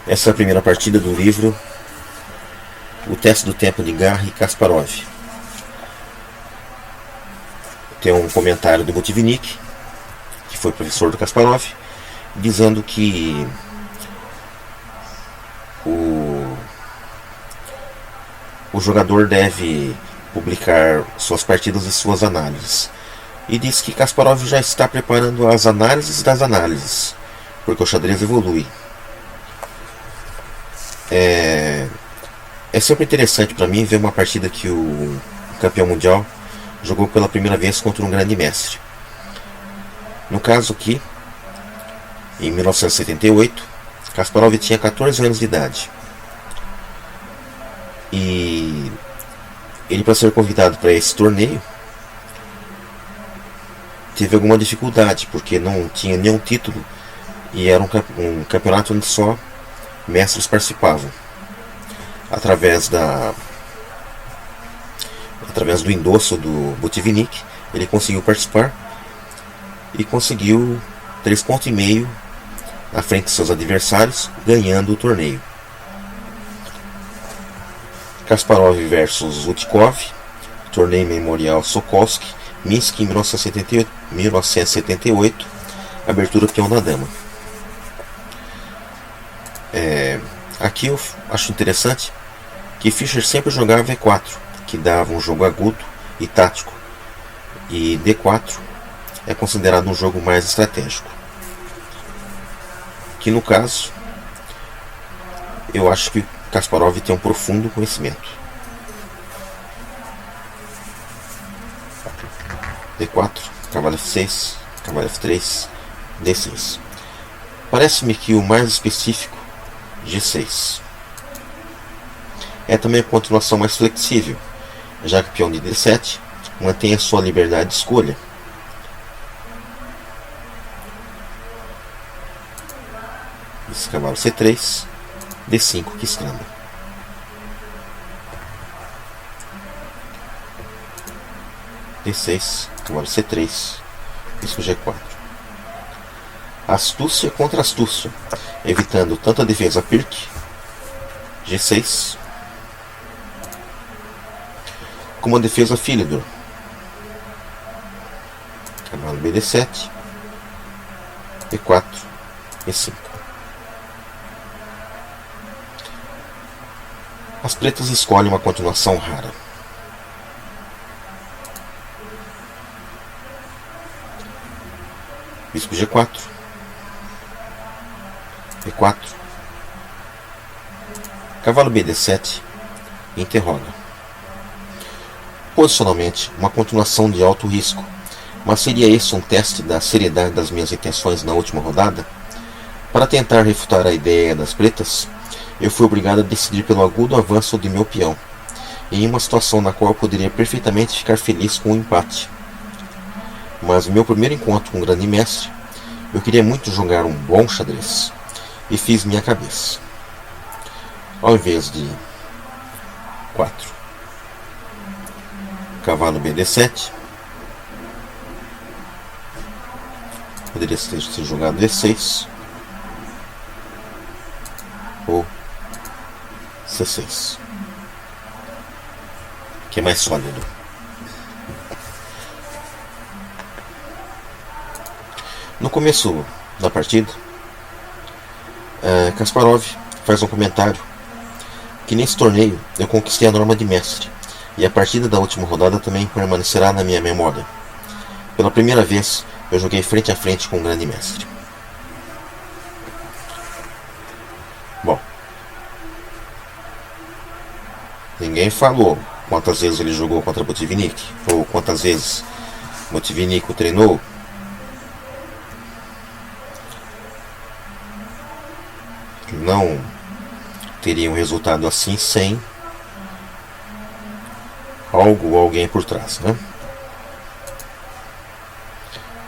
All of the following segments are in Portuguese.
Essa é a primeira partida do livro O Teste do Tempo de Garry Kasparov. Tem um comentário do Botvinnik, que foi professor do Kasparov, dizendo que o jogador deve publicar suas partidas e suas análises. E diz que Kasparov já está preparando as análises das análises, porque o xadrez evolui. É sempre interessante para mim ver uma partida que o campeão mundial jogou pela primeira vez contra um grande mestre. No caso aqui, em 1978, Kasparov tinha 14 anos de idade. E ele, para ser convidado para esse torneio, teve alguma dificuldade, porque não tinha nenhum título e era um campeonato onde só mestres participavam. Através do endosso do Botvinnik, ele conseguiu participar e conseguiu 3,5 pontos à frente de seus adversários, ganhando o torneio. Kasparov versus Utikov, torneio memorial Sokolsky, Minsk, em 1978, abertura peão na dama. Aqui eu acho interessante que Fischer sempre jogava E4, que dava um jogo agudo e tático, e D4 é considerado um jogo mais estratégico, que no caso eu acho que Kasparov tem um profundo conhecimento. D4, cavalo F6, cavalo F3, D6. Parece-me que o mais específico, G6. É também a continuação mais flexível, já que o peão de D7 mantém a sua liberdade de escolha. Esse cavalo C3, D5 que escamba. D6, cavalo C3, risco G4. Astúcia contra astúcia, evitando tanto a defesa Pirc, G6, como a defesa Philidor. Cavalo BD7, E4, E5. As pretas escolhem uma continuação rara. Bispo G4, E4, cavalo BD7, interroga. Posicionalmente, uma continuação de alto risco, mas seria esse um teste da seriedade das minhas intenções na última rodada? Para tentar refutar a ideia das pretas, eu fui obrigado a decidir pelo agudo avanço de meu peão, em uma situação na qual eu poderia perfeitamente ficar feliz com o empate. Mas no meu primeiro encontro com um grande mestre, eu queria muito jogar um bom xadrez, e fiz minha cabeça. Ao invés de 4, cavalo BD7, poderia ser jogado D6 ou C6, que é mais sólido. No começo da partida, Kasparov faz um comentário que nesse torneio eu conquistei a norma de mestre, e a partida da última rodada também permanecerá na minha memória. Pela primeira vez eu joguei frente a frente com um grande mestre. Bom, ninguém falou quantas vezes ele jogou contra Botvinnik, ou quantas vezes Botvinnik o treinou. Não teria um resultado assim sem algo ou alguém por trás, né?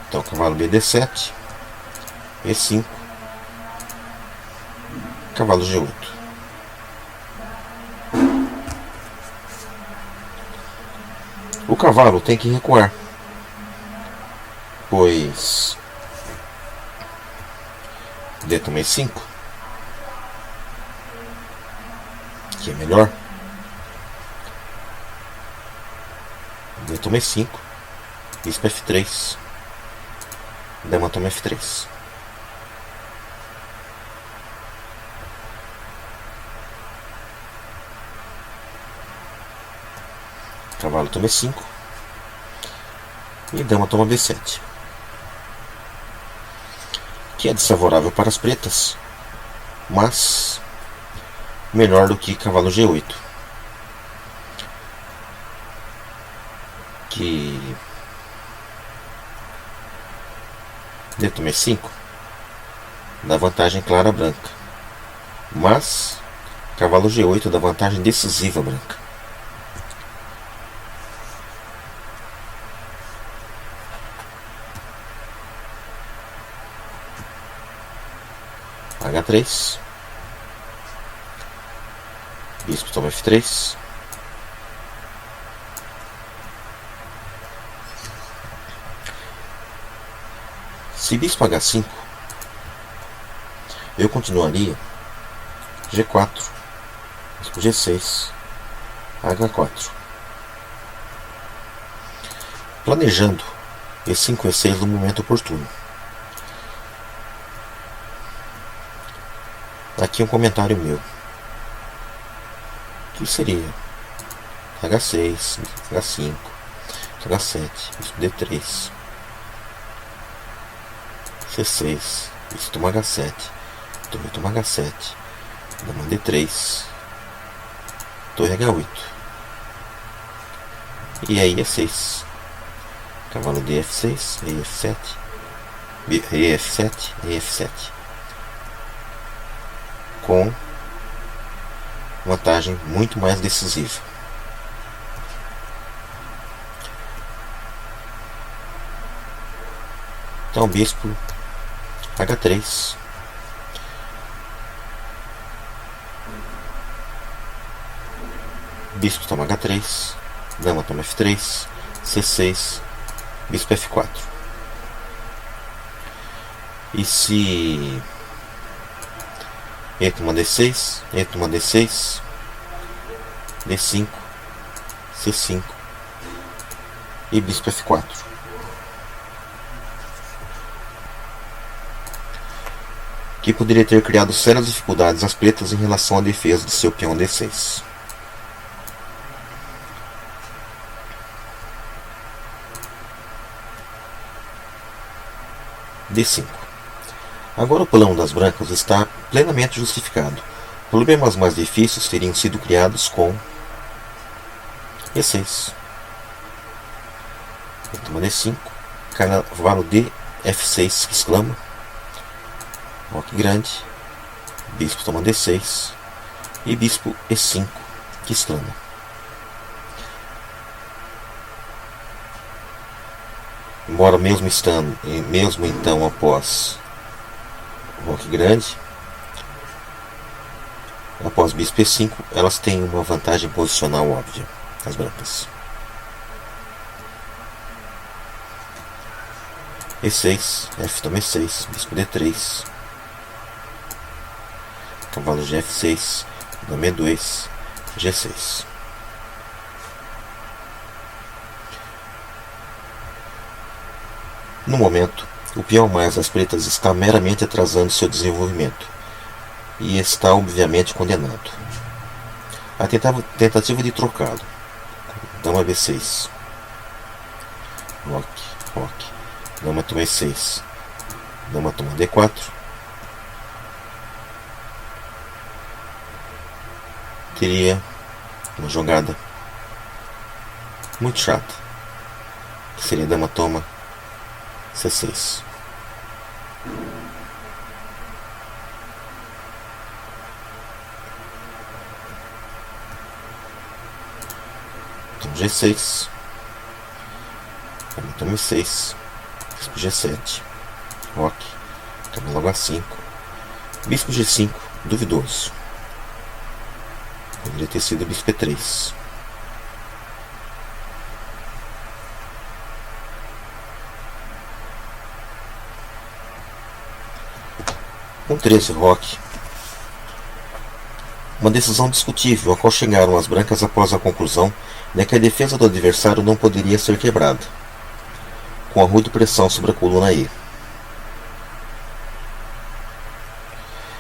Então, cavalo BD7, E5, cavalo G8. O cavalo tem que recuar, pois D toma E5, que é melhor. Eu tomei 5. Bispo F3. Dama toma F3. Cavalo toma E5. E dama toma B7. Que é desfavorável para as pretas, mas melhor do que cavalo G8. Que D toma E5 dá vantagem clara branca, mas cavalo G8 dá vantagem decisiva branca. H3. Bispo toma F3. Se bispo H5, eu continuaria G4, bispo G6, H4, planejando E5 e E6 no momento oportuno. Aqui um comentário meu, que seria H6, H5, H7, bispo D3, C6, bispo toma H7, torre toma H7, dama D3, torre H8, e aí E6, cavalo DF6, EF7, EF7, EF7, com vantagem muito mais decisiva. Então bispo H3, bispo toma H3, dama toma F3, C6, bispo F4. E se E toma D6, E toma D6, D5, C5 e bispo F4. Que poderia ter criado sérias dificuldades às pretas em relação à defesa de seu peão D6. D5. Agora o plano das brancas está plenamente justificado. Problemas mais difíceis teriam sido criados com E6. Toma D5. Cavalo D, F6 que exclama. Roque grande. Bispo toma D6. E bispo E5 que exclama. Embora mesmo então após roque grande, após bispo E5, elas têm uma vantagem posicional óbvia, as brancas. E6, F toma E6, bispo D3, cavalo G6, dama E2, G6. No momento, o peão mais das pretas está meramente atrasando seu desenvolvimento e está obviamente condenado. A tentativa de trocado, dama B6, roque, dama toma E6, dama toma D4, teria uma jogada muito chata, que seria dama toma C6. Então G6, dama toma E6, bispo G7, roque, cavalo H5, bispo G5, duvidoso. Poderia ter sido bispo E3. Com 13 roque, Uma decisão discutível, a qual chegaram as brancas após a conclusão de que a defesa do adversário não poderia ser quebrada, com a rude pressão sobre a coluna E,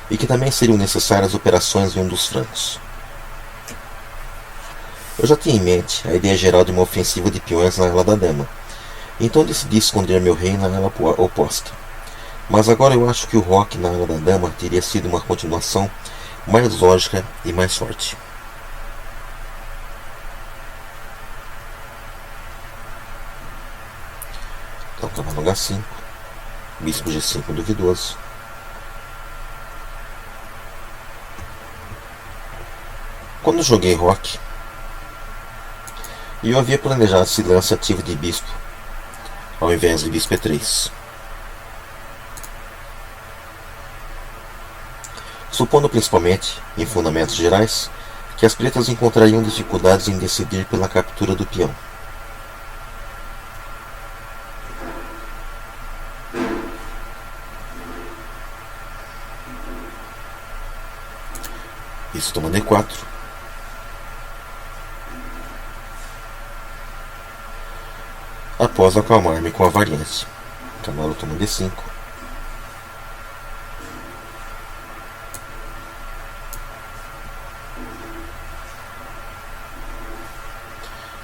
e que também seriam necessárias operações em um dos flancos. Eu já tinha em mente a ideia geral de uma ofensiva de peões na ala da dama, então decidi esconder meu rei na ala oposta. Mas agora eu acho que o roque na ala da dama teria sido uma continuação mais lógica e mais forte. Então, cavalo H5, bispo G5 duvidoso. Quando joguei roque, eu havia planejado esse lance ativo de bispo, ao invés de bispo E3. Supondo principalmente, em fundamentos gerais, que as pretas encontrariam dificuldades em decidir pela captura do peão. Isso toma D4. Após acalmar-me com a variância, cavalo toma D5.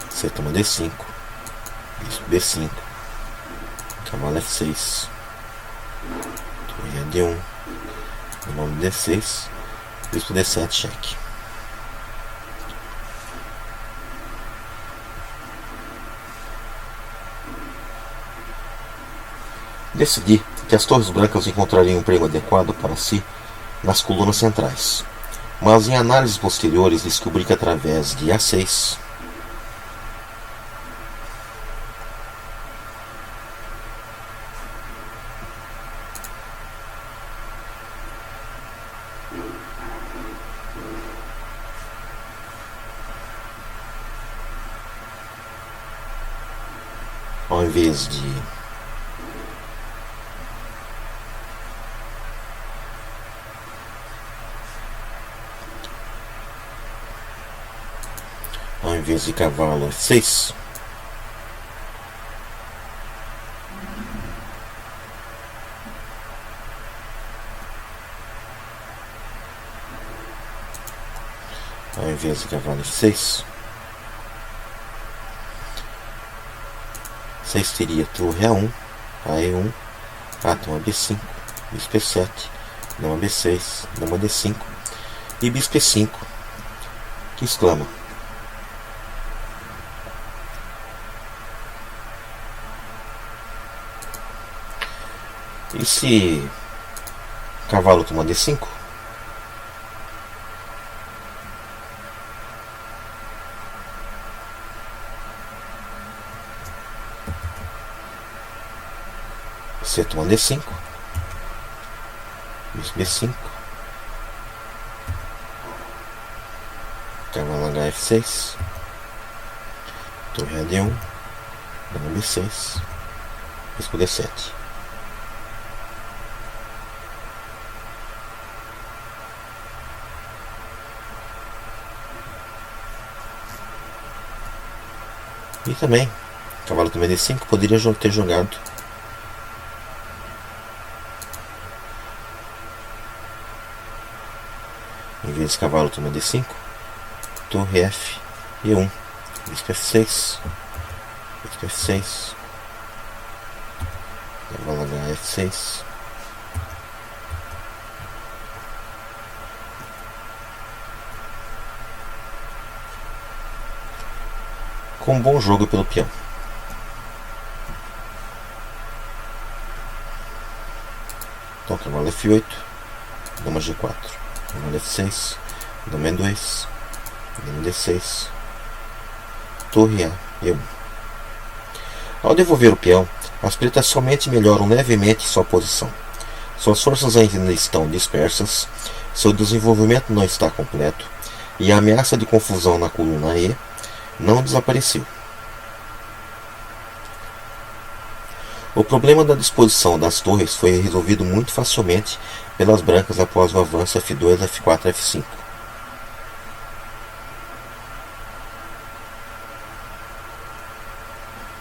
C toma D5, bispo B5, cavalo F6, torre D1, cavalo D6, bispo D7, cheque. Decidi que as torres brancas encontrariam um emprego adequado para si nas colunas centrais, mas em análises posteriores descobri que através de A6, ao invés de cavalo F6, ao invés de cavalo F6, 6 teria torre A1, AE1, toma B5, bispo E7, dama B6, dama D5 e bispo E5, que exclama: e se cavalo toma D5? C toma D5, bispo B5, cavalo HF6, torre AD1, dama B6, bispo D7. E também, cavalo também D5 poderia ter jogado em vez de cavalo toma D5, torre F e 1, bispo F6, bispo F6, cavalo H6, com um bom jogo pelo peão. Então cavalo F8, dama G4, cavalo F6, dama E2, dama D6, torre A e 1. Ao devolver o peão, as pretas somente melhoram levemente sua posição. Suas forças ainda estão dispersas, seu desenvolvimento não está completo e a ameaça de confusão na coluna E não desapareceu. O problema da disposição das torres foi resolvido muito facilmente pelas brancas após o avanço F2, F4 e F5.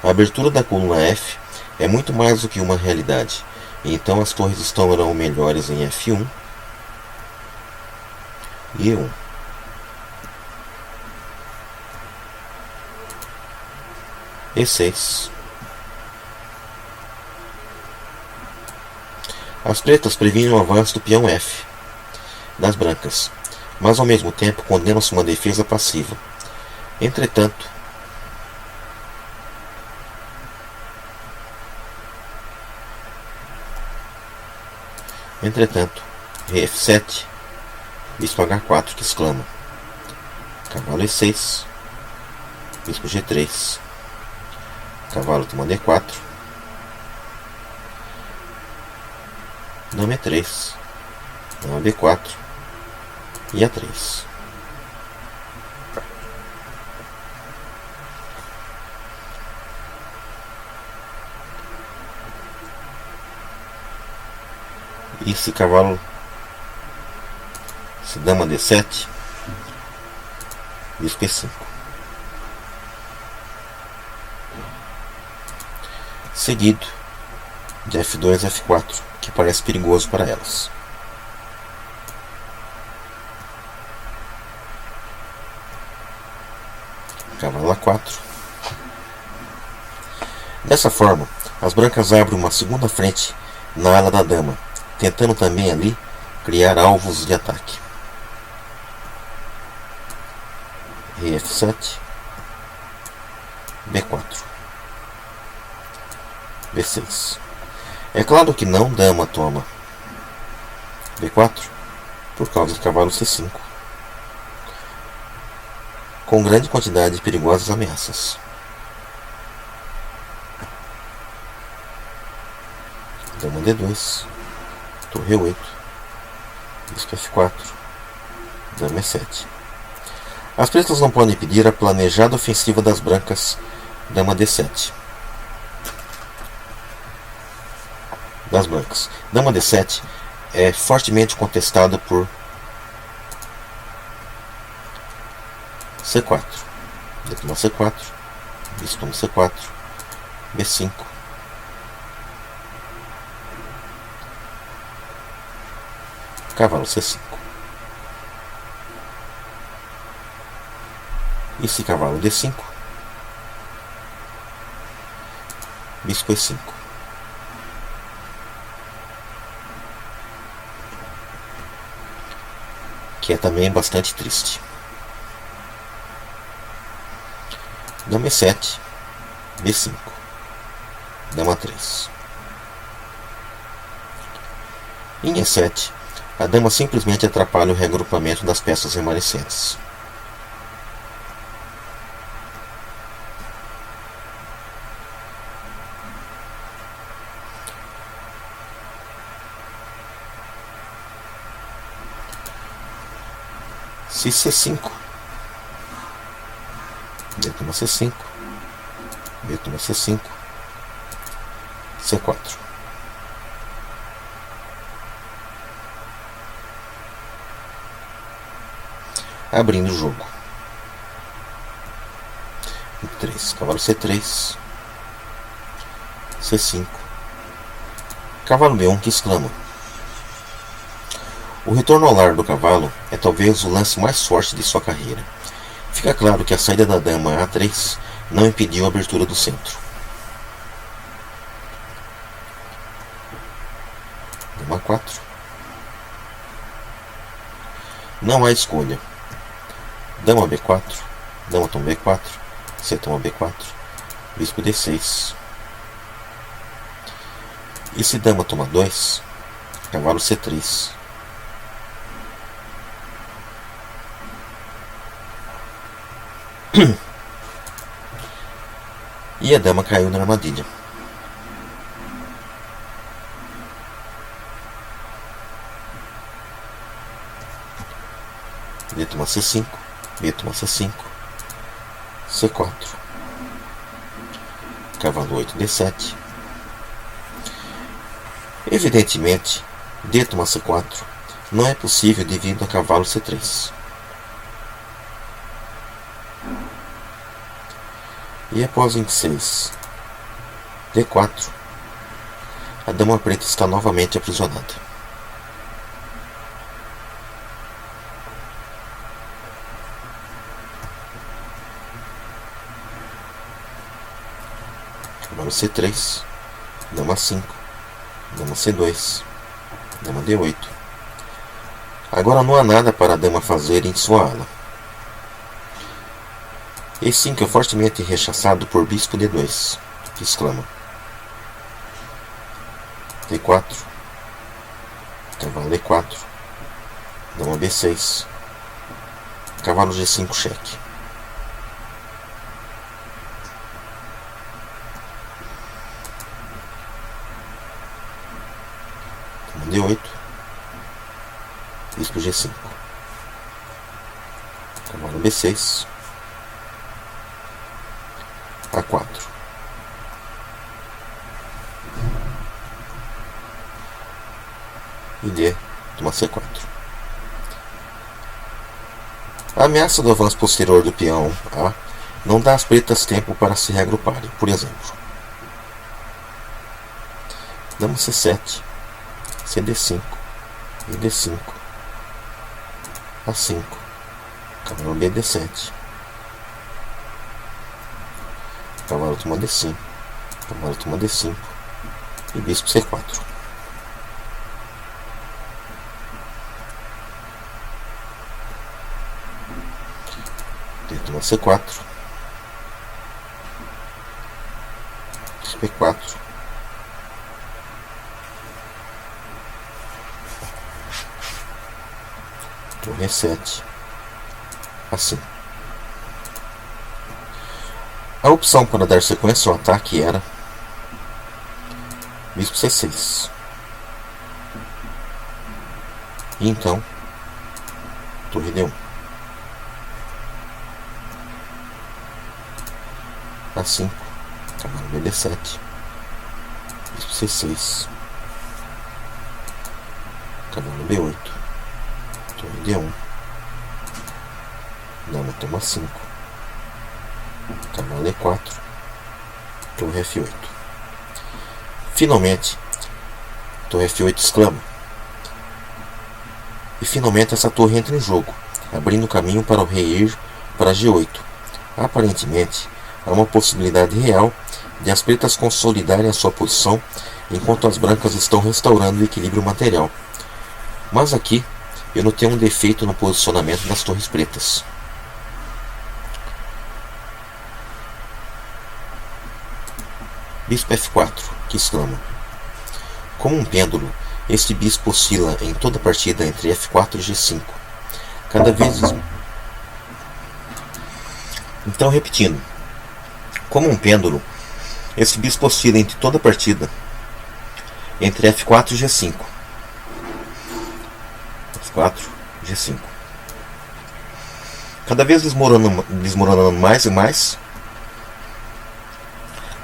A abertura da coluna F é muito mais do que uma realidade, então as torres estarão melhores em F1 e E1. E6. As pretas previnem o avanço do peão F das brancas, mas ao mesmo tempo condenam-se uma defesa passiva. Entretanto, rei F7, bispo H4 que exclama, cavalo E6, bispo G3, cavalo toma D4, dama E3, dama B4 e A3. E se cavalo, se dama D7, bispo E5. Seguido de F2 e F4, que parece perigoso para elas. Cavalo A4. Dessa forma, as brancas abrem uma segunda frente na ala da dama, tentando também ali criar alvos de ataque. Rei F7, B4, B6. É claro que não dama toma B4 por causa de cavalo C5, com grande quantidade de perigosas ameaças. Dama D2, torre E8, bispo F4, dama E7. As pretas não podem impedir a planejada ofensiva das brancas, dama D7. Das brancas. Dama D7 é fortemente contestada por C4. D toma C4, bispo toma C4, B5. Cavalo C5. E se cavalo D5, bispo E5. Que é também bastante triste. Dama E7, B5, dama 3. Em E7, a dama simplesmente atrapalha o reagrupamento das peças remanescentes. Se C5, D toma C5, B toma C5, C4. Abrindo o jogo. 3, cavalo C3, C5, cavalo B1 que exclama. O retorno ao lar do cavalo é talvez o lance mais forte de sua carreira. Fica claro que a saída da dama A3 não impediu a abertura do centro. Dama 4. Não há escolha. Dama B4, dama toma B4, C toma B4, bispo D6. E se dama toma 2, cavalo C3. E a dama caiu na armadilha. D toma C5, B toma C5, C4, cavalo 8, D7. Evidentemente, D toma C4 não é possível devido a cavalo C3. E após 26, D4. A dama preta está novamente aprisionada. Cavalo C3. Dama 5. Dama C2. Dama D8. Agora não há nada para a dama fazer em sua ala. E5 é fortemente rechaçado por bispo D2, que exclama. D4. Cavalo E4. Dama B6. Cavalo G5 cheque. Dama D8. Bispo G5. Cavalo B6. A4. E D, toma C4. A ameaça do avanço posterior do peão A não dá às pretas tempo para se reagruparem. Por exemplo, dama C7, CD5, e D5, A5, cavalo B D7, cavalo toma D5, cavalo toma D5 e bispo C4. D toma C4, bispo E4, torre E7, assim. A opção para dar sequência ao ataque era bispo C6. E então, torre D1. A5, cavalo BD7, bispo C6, cavalo B8, torre D1, dama toma 5, cavalo E4, torre F8. Finalmente, torre F8 exclama. E finalmente essa torre entra em jogo, abrindo caminho para o rei ir para G8. Aparentemente, há uma possibilidade real de as pretas consolidarem a sua posição enquanto as brancas estão restaurando o equilíbrio material. Mas aqui eu notei um defeito no posicionamento das torres pretas. Bispo F4, que exclama. Como um pêndulo, este bispo oscila em toda partida entre F4 e G5. Cada vez... Então, repetindo. Como um pêndulo, esse bispo oscila entre toda partida entre F4 e G5. F4, G5. Cada vez desmoronando mais e mais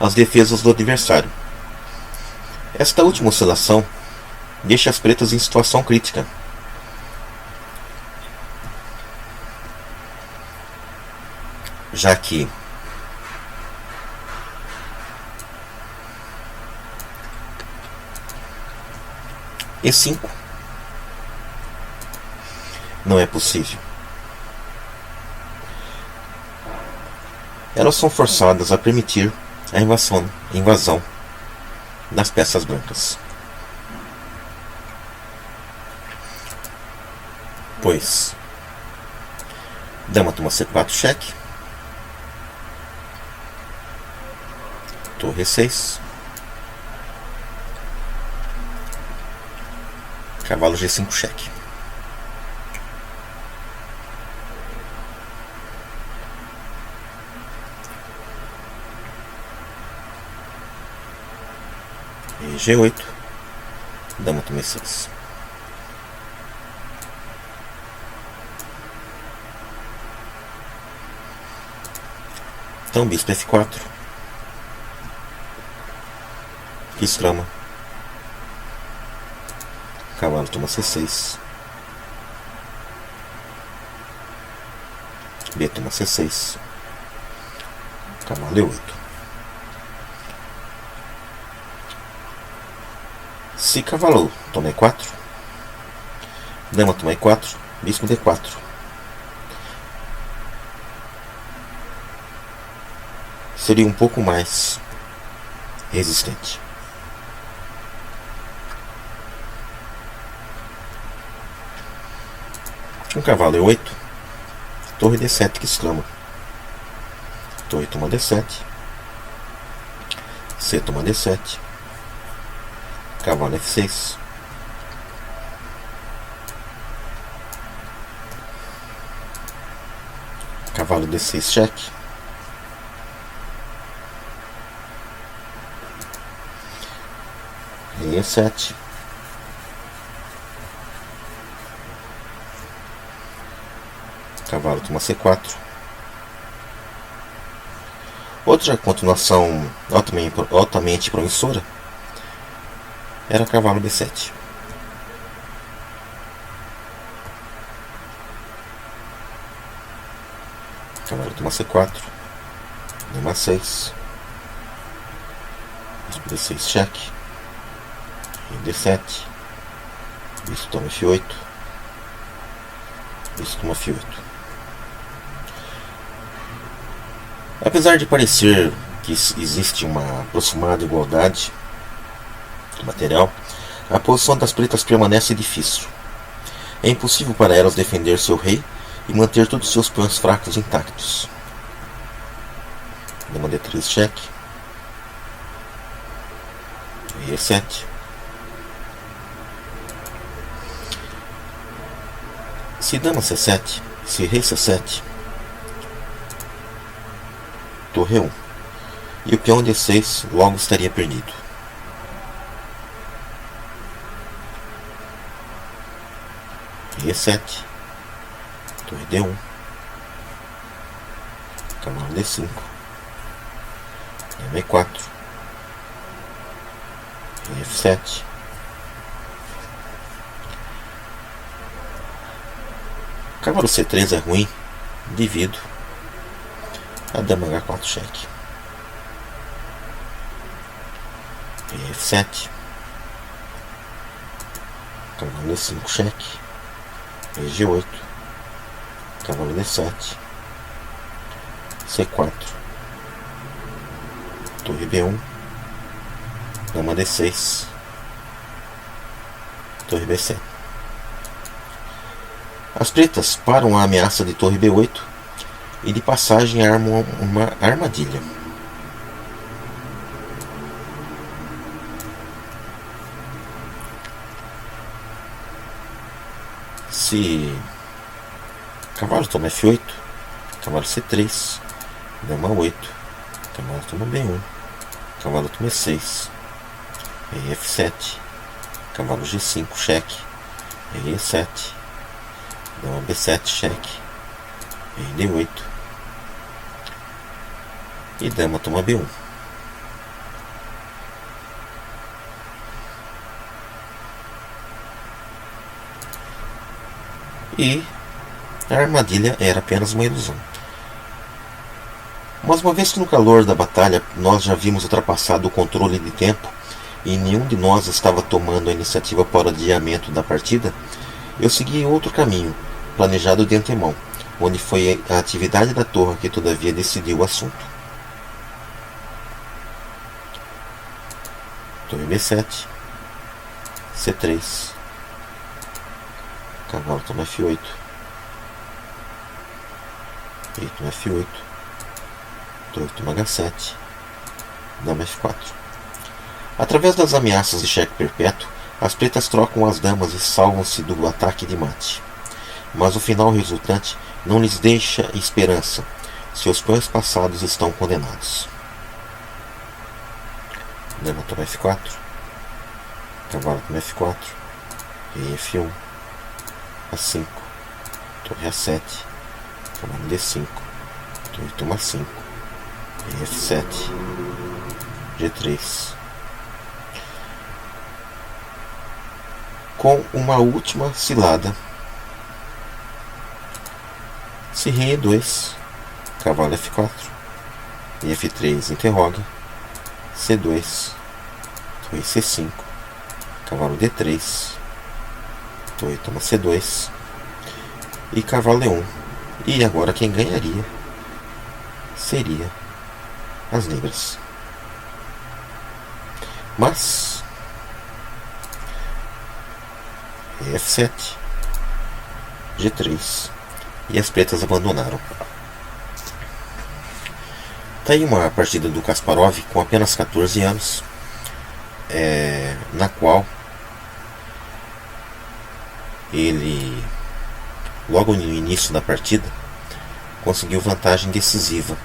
as defesas do adversário. Esta última oscilação deixa as pretas em situação crítica. Já que E5 não é possível. Elas são forçadas a permitir a invasão das peças brancas. Pois dama toma C4 cheque, torre E6, cavalo G5 cheque. E G8, dama toma E6. Então bispo F4, que exclama. Cavalo toma C6, B toma C6, cavalo E8. Se cavalo toma E4, dama toma E4, bispo D4. Seria um pouco mais resistente. Um cavalo E8, torre D7 que exclama. Torre toma D7, C toma D7, cavalo F6, cavalo D6 cheque, rei E7, cavalo toma C4. Outra continuação altamente promissora era cavalo B7. Cavalo toma C4, dama 6, bispo D6 cheque, rei D7, bispo toma F8, bispo toma F8. Apesar de parecer que existe uma aproximada igualdade material, a posição das pretas permanece difícil. É impossível para elas defender seu rei e manter todos seus peões fracos intactos. Dama D3 cheque, rei E7. Se dama C7, se rei C7, torre 1, e o peão D6 logo estaria perdido. Rei E7, torre D1, cavalo D5, dama E4, rei F7, cavalo C3 é ruim devido a dama H4 cheque, rei F7, cavalo D5 cheque, rei G8, cavalo D7, C4, torre B1, dama D6, torre B7. As pretas param a ameaça de torre B8 e de passagem armam uma armadilha. Se cavalo toma F8, cavalo C3, dama 8, cavalo toma B1, cavalo toma E6, rei F7, cavalo G5 cheque, rei E7, dama B7 cheque, rei D8 e dama toma B1. E a armadilha era apenas uma ilusão. Mas uma vez que no calor da batalha nós já vimos ultrapassado o controle de tempo e nenhum de nós estava tomando a iniciativa para o adiamento da partida, eu segui outro caminho, planejado de antemão, onde foi a atividade da torre que todavia decidiu o assunto. Torre B7, C3, cavalo toma F8, rei toma F8, torre toma H7, dama F4. Através das ameaças de cheque perpétuo, as pretas trocam as damas e salvam-se do ataque de mate. Mas o final resultante não lhes deixa esperança. Seus peões passados estão condenados. Dama toma F4, cavalo toma F4, rei F1, A5, torre A7, cavalo D5, torre toma 5, rei F7, G3. Com uma última cilada, se rei E2, cavalo F4, e F3 interroga, C2, torre C5, cavalo D3, torre toma C2 e cavalo E1. E agora quem ganharia seria as negras. Mas F7, G3 e as pretas abandonaram. Tá aí uma partida do Kasparov com apenas 14 anos, na qual ele, logo no início da partida, conseguiu vantagem decisiva.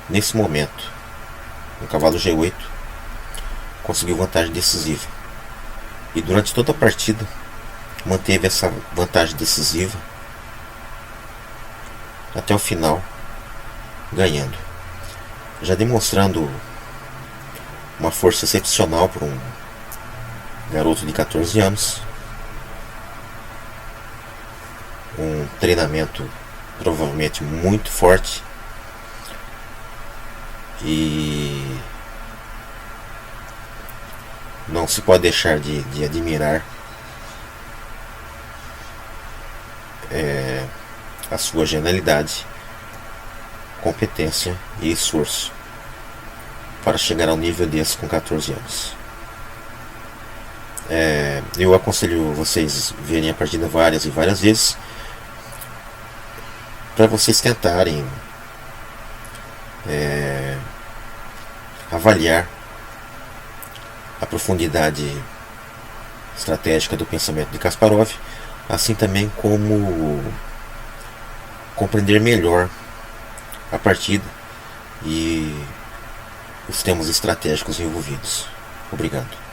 Nesse momento, no cavalo G8, conseguiu vantagem decisiva. E durante toda a partida, manteve essa vantagem decisiva até o final, ganhando. Já demonstrando uma força excepcional para um garoto de 14 anos. Um treinamento provavelmente muito forte. E não se pode deixar de admirar a sua genialidade, competência e esforço para chegar ao nível desse com 14 anos. Eu aconselho vocês verem a partida várias e várias vezes para vocês tentarem avaliar a profundidade estratégica do pensamento de Kasparov, assim também como compreender melhor a partida e os temas estratégicos envolvidos. Obrigado.